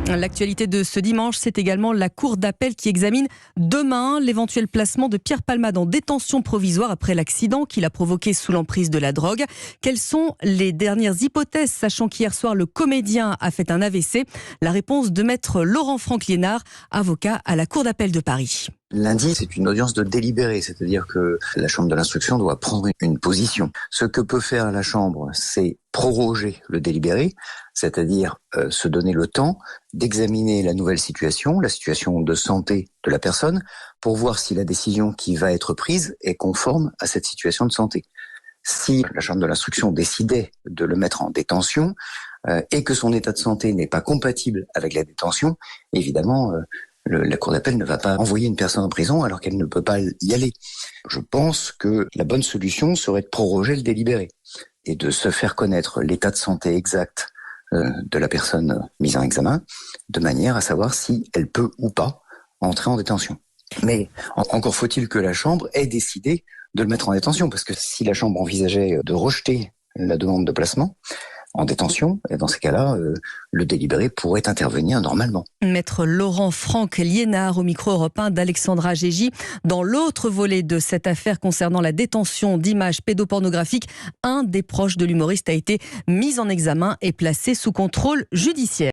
L'actualité de ce dimanche, c'est également la Cour d'appel qui examine demain l'éventuel placement de Pierre Palmade en détention provisoire après l'accident qu'il a provoqué sous l'emprise de la drogue. Quelles sont les dernières hypothèses, sachant qu'hier soir, le comédien a fait un AVC? La réponse de maître Laurent Franck-Liénard, avocat à la Cour d'appel de Paris. Lundi, c'est une audience de délibéré, c'est-à-dire que la Chambre de l'instruction doit prendre une position. Ce que peut faire la Chambre, c'est proroger le délibéré, c'est-à-dire se donner le temps d'examiner la nouvelle situation, la situation de santé de la personne, pour voir si la décision qui va être prise est conforme à cette situation de santé. Si la Chambre de l'instruction décidait de le mettre en détention et que son état de santé n'est pas compatible avec la détention, évidemment, la Cour d'appel ne va pas envoyer une personne en prison alors qu'elle ne peut pas y aller. Je pense que la bonne solution serait de proroger le délibéré et de se faire connaître l'état de santé exact de la personne mise en examen, de manière à savoir si elle peut ou pas entrer en détention. Mais encore faut-il que la Chambre ait décidé de le mettre en détention, parce que si la Chambre envisageait de rejeter la demande de placement en détention, et dans ces cas-là, le délibéré pourrait intervenir normalement. Maître Laurent Franck-Liénard au micro Europe 1 d'Alexandra Gégy. Dans l'autre volet de cette affaire concernant la détention d'images pédopornographiques, un des proches de l'humoriste a été mis en examen et placé sous contrôle judiciaire.